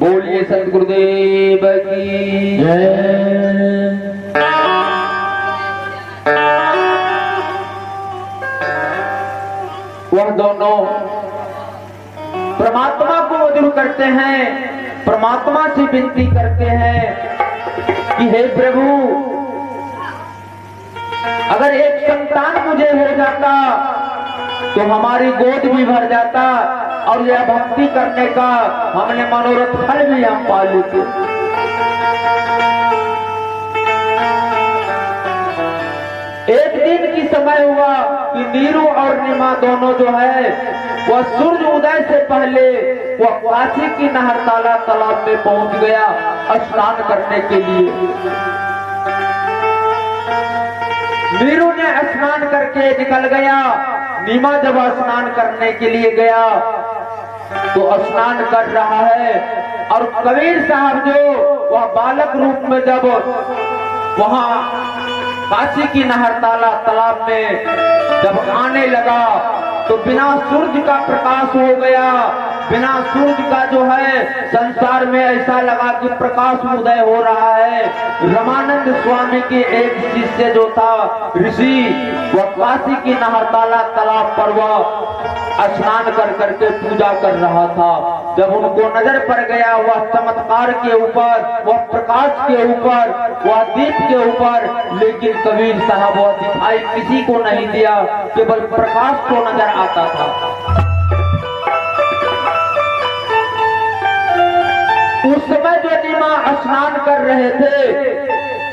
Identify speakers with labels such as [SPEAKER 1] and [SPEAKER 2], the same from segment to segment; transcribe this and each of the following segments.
[SPEAKER 1] बोलिए सतगुरुदेव की जय। वह दोनों परमात्मा को मधुर करते हैं, परमात्मा से विनती करते हैं कि हे प्रभु, अगर एक संतान मुझे हो जाता तो हमारी गोद भी भर जाता और यह भक्ति करने का हमने मनोरथ फल भी हम पा लेते। एक दिन की समय हुआ कि नीरू और नीमा दोनों जो है वह सूर्य उदय से पहले वह काशी की नहरताला तालाब में पहुंच गया स्नान करने के लिए। नीरू ने स्नान करके निकल गया। नीमा जब स्नान करने के लिए गया तो स्नान कर रहा है और कबीर साहब जो वह बालक रूप में जब वहां काशी की नहरताला तालाब में जब आने लगा तो बिना सूरज का प्रकाश हो गया। बिना सूरज का जो है संसार में ऐसा लगा कि प्रकाश उदय हो रहा है। रामानंद स्वामी के एक शिष्य जो था ऋषि, वह काशी की नहरताला तालाब पर वह स्नान कर करके पूजा कर रहा था। जब उनको नजर पड़ गया वह चमत्कार के ऊपर, वह प्रकाश के ऊपर, वह दीप के ऊपर, लेकिन कबीर साहब वह दिखाई किसी को नहीं दिया, केवल प्रकाश को नजर आता था। उस समय जो नीमा स्नान कर रहे थे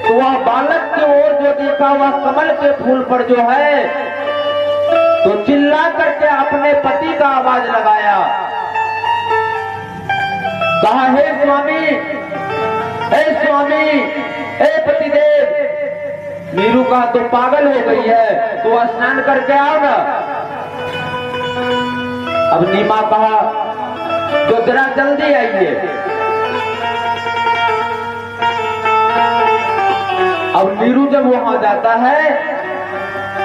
[SPEAKER 1] तो वह बालक की ओर जो देखा वह कमल के फूल पर जो है तो चिल्ला करके अपने पति का आवाज लगाया, कहा हे स्वामी, हे स्वामी, हे पतिदेव। नीरू कहा तो पागल हो गई है, तो स्नान करके आओ ना। अब नीमा कहा तो जरा जल्दी आइए। अब नीरू जब वहां जाता है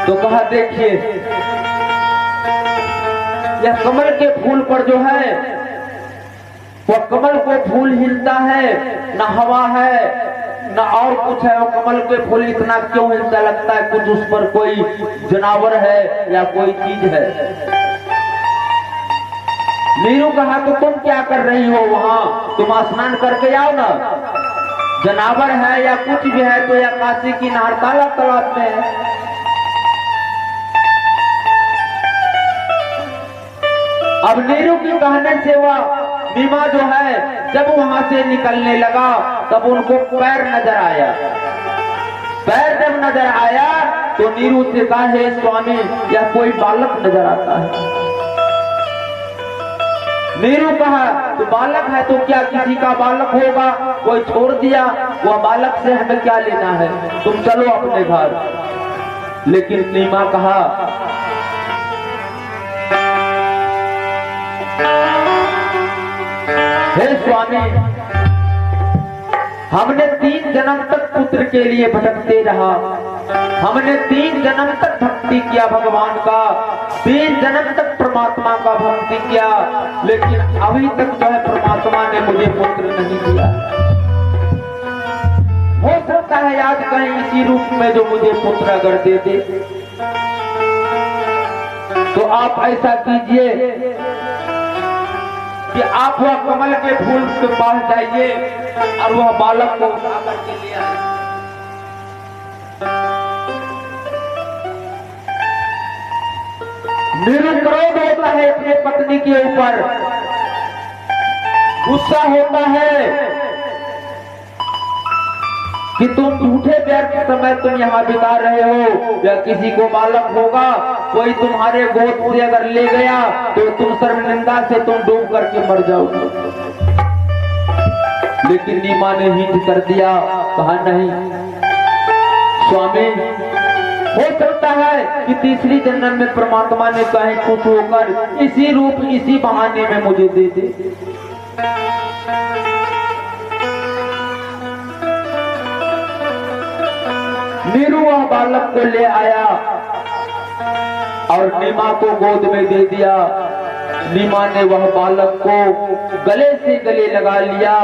[SPEAKER 1] तो कहा देखिए यह कमल के फूल पर जो है वह कमल को फूल हिलता है, न हवा है न और कुछ है। वो कमल के फूल इतना क्यों हिलता, लगता है कुछ उस पर कोई जानवर है या कोई चीज है। नीरू कहा तो तुम क्या कर रही हो वहां, तुम स्नान करके आओ ना। जानवर है या कुछ भी है तो या काशी की नहरताला तालाब में है। अब नीरू के कहने से वह नीमा जो है जब वहां से निकलने लगा तब उनको पैर नजर आया। पैर जब नजर आया तो नीरू से कहा हे स्वामी, यह कोई बालक नजर आता है। नीरू कहा तो बालक है तो क्या किसी का बालक होगा, कोई छोड़ दिया, वह बालक से हमें क्या लेना है, तुम चलो अपने घर। लेकिन नीमा कहा हे स्वामी, हमने 3 जन्म तक पुत्र के लिए भटकते रहा, हमने 3 जन्म तक भक्ति किया भगवान का, 3 जन्म तक परमात्मा का भक्ति किया, लेकिन अभी तक जो है परमात्मा ने मुझे पुत्र नहीं दिया। हो सकता है आज कहीं इसी रूप में जो मुझे पुत्र अगर दे दे तो आप ऐसा कीजिए कि आप वह कमल के फूल के पास जाइए और वह बालक को उठा करके ले आए। नीरू क्रोध होता है अपने पत्नी के ऊपर, गुस्सा होता है कि तुम झूठे व्यर्थ समय तुम यहाँ बिता रहे हो, या किसी को बालक होगा कोई तुम्हारे गोद से अगर ले गया तो तुम शर्मिंदा से तुम डूब करके मर जाओगे। लेकिन नीमा ने हिंट कर दिया, कहा नहीं स्वामी, हो सकता है कि तीसरी जन्म में परमात्मा ने कहीं खुश होकर इसी रूप इसी बहाने में मुझे दे दे। नीरू वह बालक को ले आया और नीमा को गोद में दे दिया। नीमा ने वह बालक को गले से गले लगा लिया।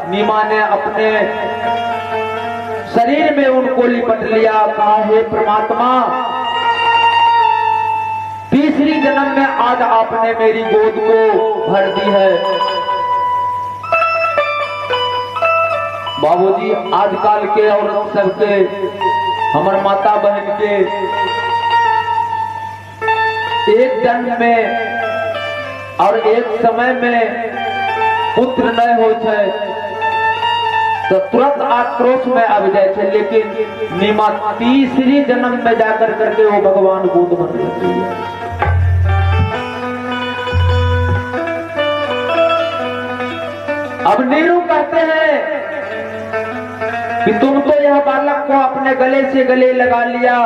[SPEAKER 1] नीमा ने अपने शरीर में उनको लिपट लिया। कहा, हे परमात्मा, तीसरी जन्म में आज आपने मेरी गोद को भर दी है। बाबूजी, आजकल के औरत सबके, हमारे माता बहन के एक जन्म में और एक समय में पुत्र नहीं हो तो तुरंत आक्रोश में आ जाए, लेकिन नीमा तीसरी जन्म में जाकर करके वो भगवान गोद भर लेती है। अब नीरू कहते हैं कि तुम तो यह बालक को अपने गले से गले लगा लिया,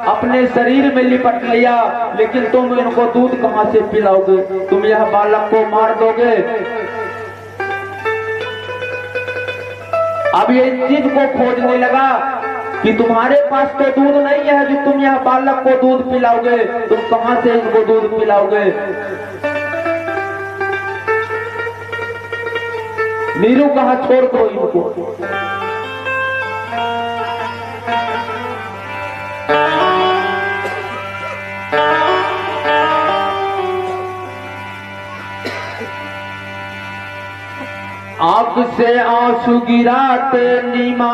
[SPEAKER 1] अपने शरीर में लिपट लिया, लेकिन तुम इनको दूध कहां से पिलाओगे? तुम यह बालक को मार दोगे। अब ये इस चीज को खोजने लगा कि तुम्हारे पास तो दूध नहीं है जो तुम यह बालक को दूध पिलाओगे, तुम कहां से इनको दूध पिलाओगे? नीरू कहा, छोड़ दो इनको। आंख से आंसू गिराते नीमा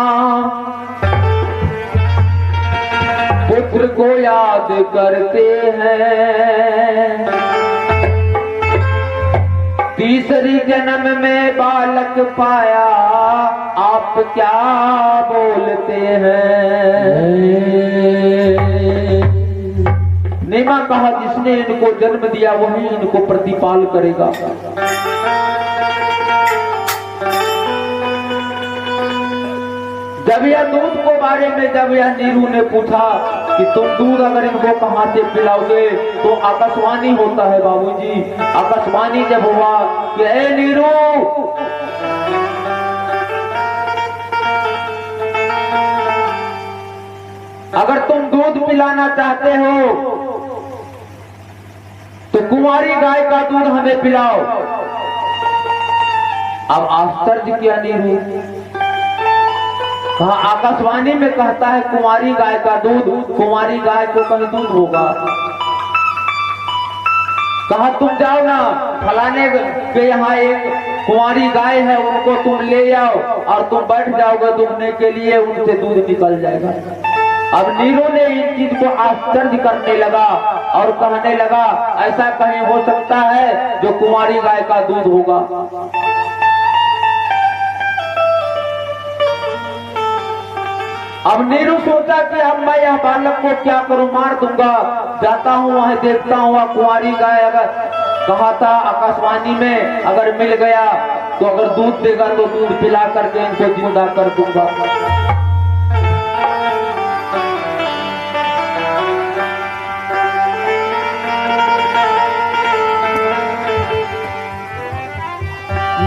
[SPEAKER 1] पुत्र को याद करते हैं। तीसरी जन्म में बालक पाया, आप क्या बोलते हैं? नीमा कहा, जिसने इनको जन्म दिया वही इनको प्रतिपाल करेगा। जब यह दूध को बारे में जब यह नीरू ने पूछा कि तुम दूध अगर इनको कहां से पिलाओगे, तो आकाशवाणी होता है बाबूजी। आकाशवाणी जब हुआ कि ए नीरू, अगर तुम दूध पिलाना चाहते हो तो कुंवारी गाय का दूध हमें पिलाओ। अब आश्चर्य किया नीरू, कहा, आकाशवाणी में कहता है कुंवारी गाय का दूध, कुंवारी गाय को कहीं दूध होगा? कहा, तुम जाओ ना, फलाने के यहाँ एक कुंवारी गाय है, उनको तुम ले आओ और तुम बैठ जाओगे दुहने के लिए, उनसे दूध निकल जाएगा। अब नीरू ने इन चीज को आश्चर्य करने लगा और कहने लगा, ऐसा कहीं हो सकता है जो कुंवारी गाय का दूध होगा? अब नीरू सोचा कि अब मैं यह बालक को क्या करूं, मार दूंगा। जाता हूं वहां, देखता हूं कुंवारी गाय, अगर कहा था आकाशवाणी में अगर मिल गया तो अगर दूध देगा तो दूध पिला करके इनको जिंदा कर दूंगा।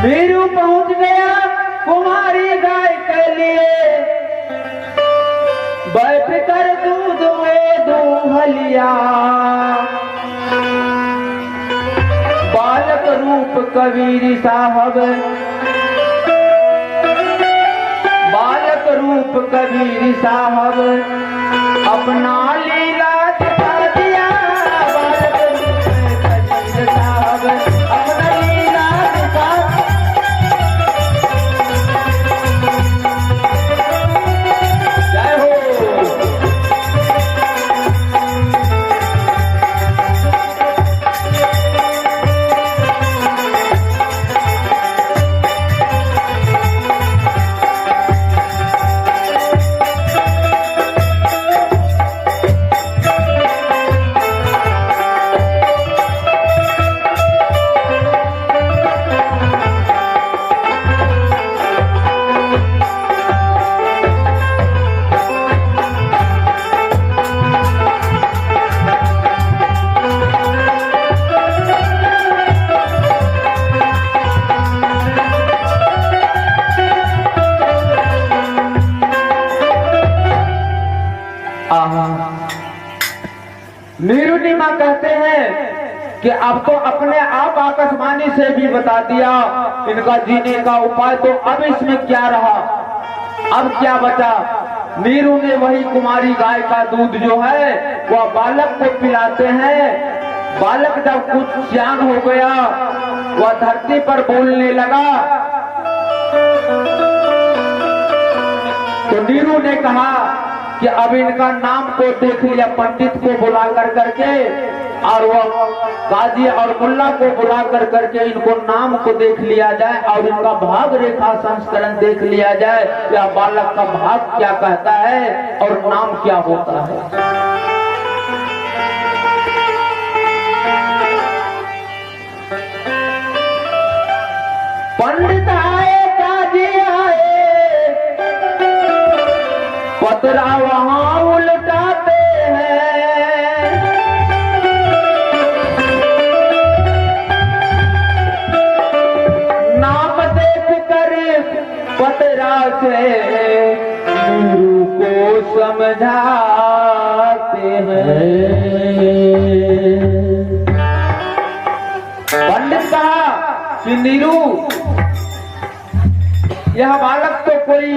[SPEAKER 1] नीरू पहुंच गया कुंवारी गाय के लिए, बैठ कर दूध में दूहलिया। बालक रूप कबीर साहब, बालक रूप कबीर साहब अपना लीला दिखा दिया। बालक रूप कबीर साहब अपना लीला दिखा। जय हो। कि अब तो अपने आप आकाशवाणी से भी बता दिया इनका जीने का उपाय, तो अब इसमें क्या रहा, अब क्या बचा। नीरू ने वही कुमारी गाय का दूध जो है वह बालक को पिलाते हैं। बालक जब कुछ ज्ञान हो गया वह धरती पर बोलने लगा, तो नीरू ने कहा कि अब इनका नाम को देख लिया, पंडित को बुला कर करके और वह काजी और मुल्ला को बुला कर करके इनको नाम को देख लिया जाए और इनका भाग रेखा संस्करण देख लिया जाए, या बालक का भाग क्या कहता है और नाम क्या होता है। पंडित आए, काजी आए, पतरा वहां उल्टाते हैं। नाम देख कर पतरा से नीरू को समझाते हैं। पंडित कहा कि नीरू, यह बालक तो कोई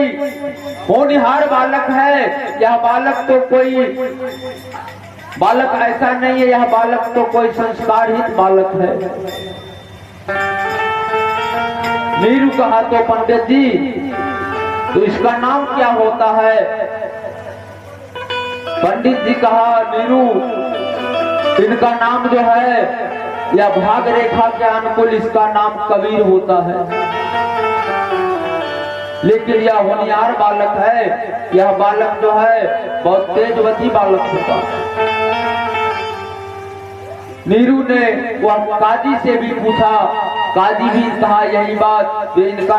[SPEAKER 1] होनहार बालक है, यह बालक तो कोई बालक ऐसा नहीं है, यह बालक तो कोई संस्कारहित बालक है। नीरू कहा तो पंडित जी तो इसका नाम क्या होता है। पंडित जी कहा नीरू, इनका नाम जो है यह भाग रेखा के अनुकूल इसका नाम कबीर होता है, लेकिन यह होनहार बालक है, यह बालक जो है बहुत तेजवती बालक होता है। नीरू ने वह काजी से भी पूछा, काजी भी कहा यही बात, इनका